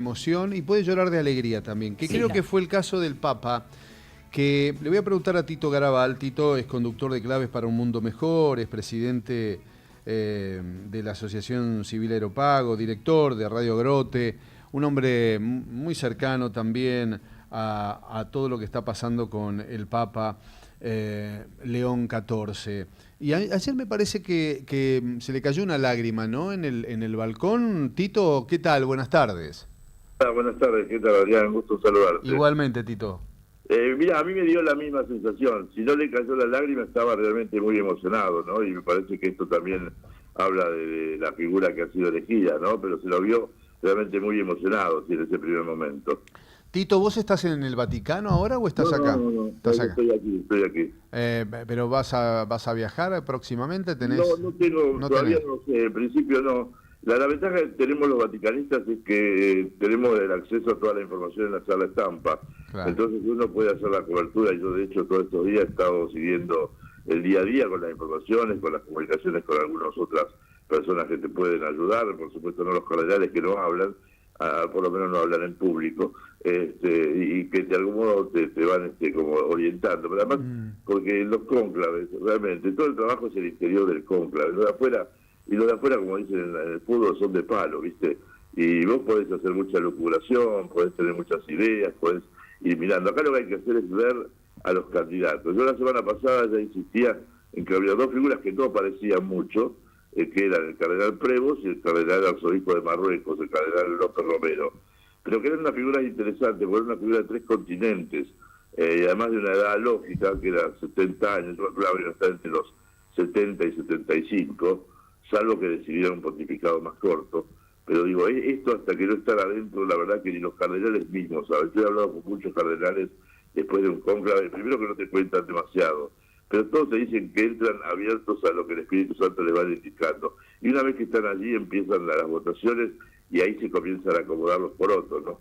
emoción y puede llorar de alegría también, que Sí, creo claro. que fue el caso del Papa, que le voy a preguntar a Tito Garabal. Tito es conductor de Claves para un Mundo Mejor, es presidente de la Asociación Civil Aeropago, director de Radio Grote, un hombre muy cercano también a todo lo que está pasando con el Papa León XIV. Y ayer me parece que se le cayó una lágrima, ¿no? En el balcón. Tito, ¿qué tal? Buenas tardes. Buenas tardes, ¿qué tal, Adrián? Un gusto saludarte. Igualmente, Tito. Mira, a mí me dio la misma sensación. Si no le cayó la lágrima, estaba realmente muy emocionado, ¿no? Y me parece que esto también habla de la figura que ha sido elegida, ¿no? Pero se lo vio realmente muy emocionado, sí, en ese primer momento. Tito, ¿vos estás en el Vaticano ahora o estás acá? No, ¿Estás acá? estoy aquí. ¿Pero vas a viajar próximamente? No tengo, ¿No todavía tenés? no sé, en principio no. La ventaja que tenemos los vaticanistas es que tenemos el acceso a toda la información en la sala estampa. Claro. Entonces uno puede hacer la cobertura. Yo, de hecho, todos estos días he estado siguiendo el día a día con las informaciones, con las comunicaciones con algunas otras personas que te pueden ayudar. Por supuesto, no los cardenales que no hablan, por lo menos no hablan en público, y que de algún modo te van como orientando. Pero además, porque los cónclaves, realmente, todo el trabajo es el interior del cónclave. Lo de afuera, y lo de afuera, como dicen en el fútbol, son de palo, ¿viste? Y vos podés hacer mucha locuración, podés tener muchas ideas, podés ir mirando. Acá lo que hay que hacer es ver a los candidatos. Yo la semana pasada ya insistía en que había dos figuras que no aparecían mucho, que eran el cardenal Prevost y el cardenal arzobispo de Marruecos, el cardenal López Romero. Pero que eran unas figuras interesantes, porque era una figura de 3 continentes, y además de una edad lógica, que era 70 años, yo creo que está entre los 70 y 75, salvo que decidieran un pontificado más corto. Pero digo, esto hasta que no estar adentro, la verdad que ni los cardenales mismos, ¿sabes? Yo he hablado con muchos cardenales después de un cónclave, primero que no te cuentan demasiado, pero todos te dicen que entran abiertos a lo que el Espíritu Santo les va indicando. Y una vez que están allí empiezan las votaciones y ahí se comienzan a acomodar los porotos, ¿no?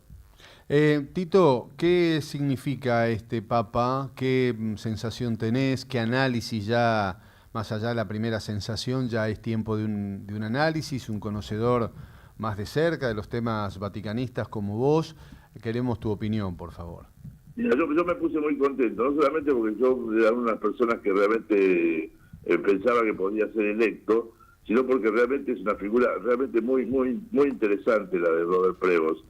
Tito, ¿qué significa este Papa? ¿Qué sensación tenés? ¿Qué análisis ya, más allá de la primera sensación, ya es tiempo de un análisis, un conocedor más de cerca de los temas vaticanistas como vos? Queremos tu opinión, por favor. Mira, yo me puse muy contento, no solamente porque yo era una de las personas que realmente pensaba que podía ser electo, sino porque realmente es una figura realmente muy interesante la de Robert Prevost.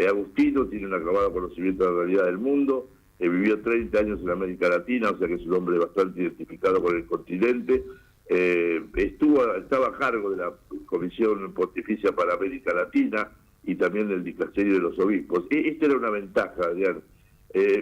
Agustino tiene un acabado conocimiento de la realidad del mundo, vivió 30 años en América Latina, o sea que es un hombre bastante identificado con el continente. Estaba a cargo de la Comisión Pontificia para América Latina y también del Dicasterio de los Obispos. Esta era una ventaja, Adrián.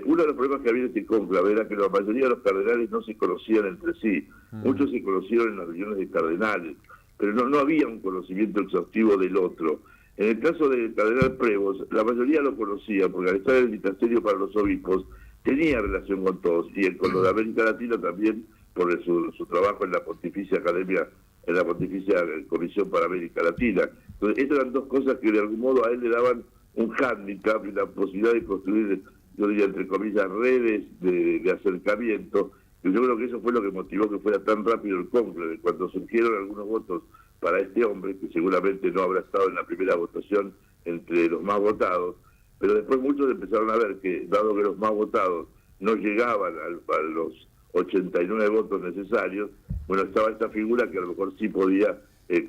Uno de los problemas que había en este cónclave era que la mayoría de los cardenales no se conocían entre sí. Muchos se conocieron en las reuniones de cardenales, pero no había un conocimiento exhaustivo del otro. En el caso del cardenal Prevost, la mayoría lo conocía, porque al estar en el Dicasterio para los Obispos, tenía relación con todos, y con lo de América Latina también, por su trabajo en la Pontificia Academia, en la Pontificia Comisión para América Latina. Entonces, estas eran dos cosas que de algún modo a él le daban un hándicap y la posibilidad de construir, yo diría, entre comillas, redes de acercamiento. Y yo creo que eso fue lo que motivó que fuera tan rápido el cónclave. Cuando surgieron algunos votos para este hombre, que seguramente no habrá estado en la primera votación entre los más votados, pero después muchos empezaron a ver que, dado que los más votados no llegaban a los 89 votos necesarios, bueno, estaba esta figura que a lo mejor sí podía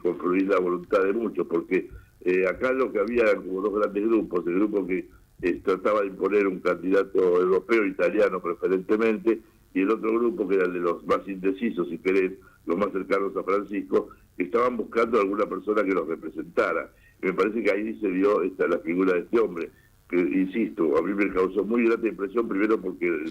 confluir la voluntad de muchos, porque acá lo que había eran como dos grandes grupos, el grupo que trataba de imponer un candidato europeo, italiano preferentemente, y el otro grupo que era el de los más indecisos, si querés, los más cercanos a Francisco, que estaban buscando alguna persona que los representara. Y me parece que ahí se vio la figura de este hombre, que, insisto, a mí me causó muy grata impresión, primero porque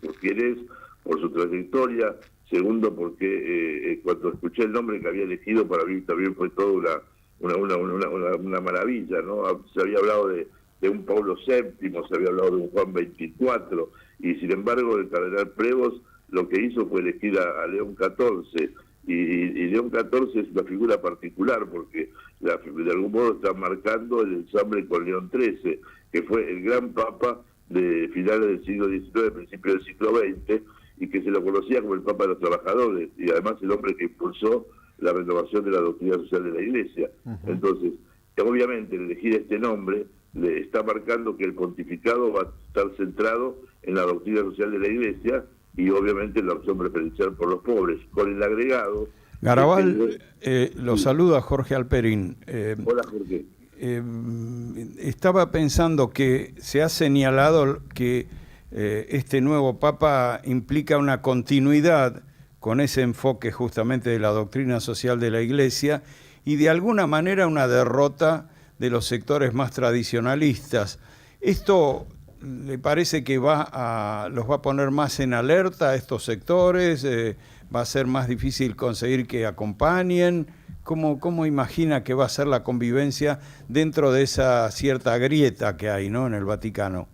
por quién es, por su trayectoria, segundo porque cuando escuché el nombre que había elegido, para mí también fue toda una maravilla, ¿no? Se había hablado de un Pablo VII, se había hablado de un Juan XXIV, y sin embargo el cardenal Prevost lo que hizo fue elegir a León XIV, y León XIV es una figura particular porque de algún modo está marcando el ensamble con León XIII, que fue el gran papa de finales del siglo XIX, principios del siglo XX, y que se lo conocía como el Papa de los Trabajadores, y además el hombre que impulsó la renovación de la doctrina social de la Iglesia. Entonces, obviamente, el elegir este nombre le está marcando que el pontificado va a estar centrado en la doctrina social de la Iglesia y obviamente en la opción preferencial por los pobres, con el agregado... Garabal, lo saluda Jorge Alperín. Hola, Jorge. Estaba pensando que se ha señalado que este nuevo Papa implica una continuidad con ese enfoque justamente de la doctrina social de la Iglesia y de alguna manera una derrota de los sectores más tradicionalistas. ¿Esto le parece que los va a poner más en alerta a estos sectores? ¿Va a ser más difícil conseguir que acompañen? ¿Cómo imagina que va a ser la convivencia dentro de esa cierta grieta que hay, ¿no?, en el Vaticano?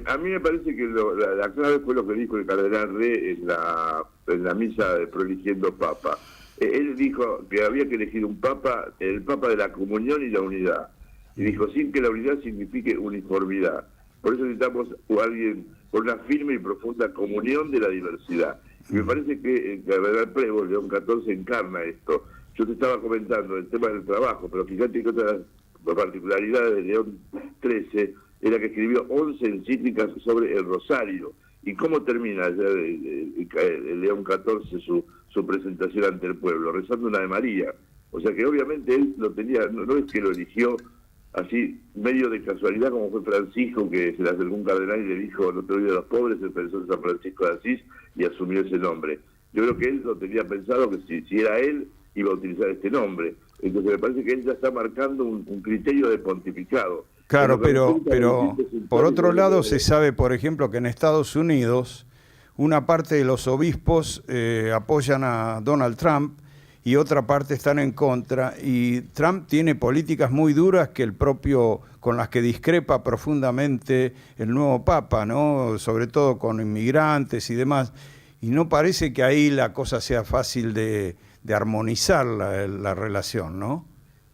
A mí me parece que la clave fue lo que dijo el cardenal Re en la misa de Proeligiendo Papa. Él dijo que había que elegir un papa, el papa de la comunión y la unidad. Y dijo, sin que la unidad signifique uniformidad. Por eso necesitamos alguien con una firme y profunda comunión de la diversidad. Y me parece que el cardenal Prevo, León XIV, encarna esto. Yo te estaba comentando el tema del trabajo, pero fíjate que otra de las particularidades de León XIII era que escribió 11 encíclicas sobre el Rosario. ¿Y cómo termina el León XIV su presentación ante el pueblo? Rezando una Ave María. O sea que obviamente él lo tenía, no es que lo eligió así medio de casualidad como fue Francisco, que se le acercó un cardenal y le dijo, no te olvides de los pobres, el pensó en San Francisco de Asís y asumió ese nombre. Yo creo que él lo tenía pensado que si era él, iba a utilizar este nombre. Entonces me parece que él ya está marcando un criterio de pontificado. Claro, pero por otro lado se sabe, por ejemplo, que en Estados Unidos una parte de los obispos apoyan a Donald Trump y otra parte están en contra, y Trump tiene políticas muy duras con las que discrepa profundamente el nuevo Papa, ¿no? Sobre todo con inmigrantes y demás, y no parece que ahí la cosa sea fácil de armonizar la relación, ¿no?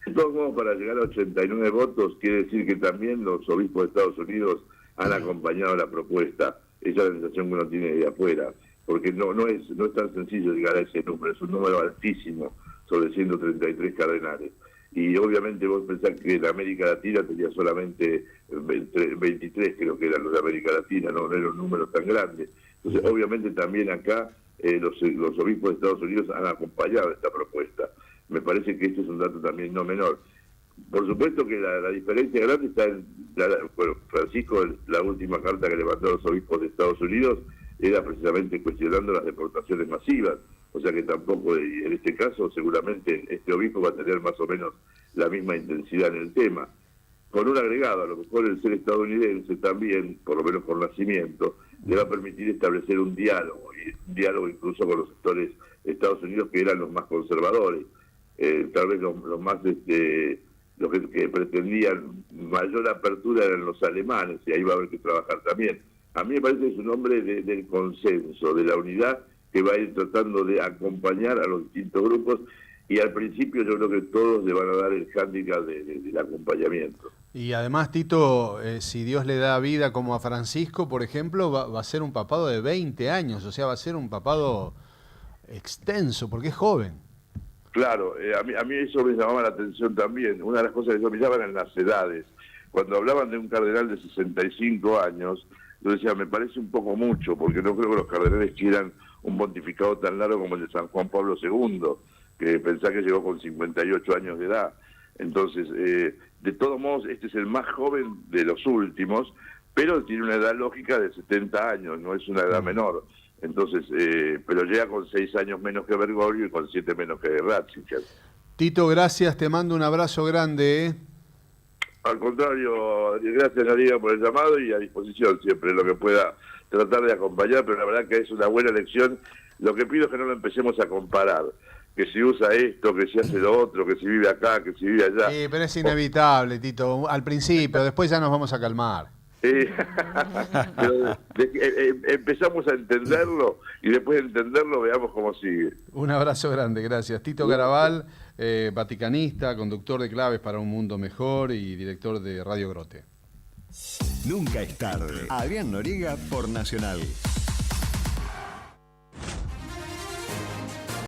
De todos modos, para llegar a 89 votos, quiere decir que también los obispos de Estados Unidos han acompañado la propuesta. Esa es la sensación que uno tiene de afuera, porque no es tan sencillo llegar a ese número, es un número altísimo, sobre 133 cardenales. Y obviamente vos pensás que en América Latina tenía solamente 23, creo que eran los de América Latina, no era un número tan grande. Entonces, obviamente también acá los obispos de Estados Unidos han acompañado esta propuesta. Me parece que este es un dato también no menor. Por supuesto que la diferencia grande está en... Francisco, la última carta que le mandó a los obispos de Estados Unidos era precisamente cuestionando las deportaciones masivas. O sea que tampoco, en este caso, seguramente este obispo va a tener más o menos la misma intensidad en el tema. Con un agregado, a lo mejor el ser estadounidense también, por lo menos por nacimiento, le va a permitir establecer un diálogo incluso con los sectores de Estados Unidos que eran los más conservadores. Tal vez los más los que pretendían mayor apertura eran los alemanes, y ahí va a haber que trabajar también. A mí me parece que es un hombre del consenso, de la unidad, que va a ir tratando de acompañar a los distintos grupos, y al principio yo creo que todos le van a dar el hándicap del acompañamiento. Y además, Tito, si Dios le da vida como a Francisco, por ejemplo, va a ser un papado de 20 años, o sea, va a ser un papado extenso, porque es joven. Claro, a mí eso me llamaba la atención también. Una de las cosas que yo me llamaban eran las edades. Cuando hablaban de un cardenal de 65 años, yo decía, me parece un poco mucho, porque no creo que los cardenales quieran un pontificado tan largo como el de San Juan Pablo II, que pensá que llegó con 58 años de edad. Entonces, de todos modos, este es el más joven de los últimos, pero tiene una edad lógica de 70 años, no es una edad menor. Entonces, pero llega con 6 años menos que Bergoglio y con 7 menos que Ratzinger. Tito, gracias, te mando un abrazo grande. Al contrario, gracias Noriega por el llamado y a disposición siempre lo que pueda tratar de acompañar, pero la verdad que es una buena elección. Lo que pido es que no lo empecemos a comparar, que si usa esto, que si hace lo otro, que si vive acá, que si vive allá. Sí, pero es inevitable, Tito, al principio, después ya nos vamos a calmar. Pero empezamos a entenderlo y después de entenderlo veamos cómo sigue. Un abrazo grande, gracias. Tito Garabal, vaticanista, conductor de Claves para un Mundo Mejor y director de Radio Grote. Nunca es tarde. Adrián Noriega por Nacional.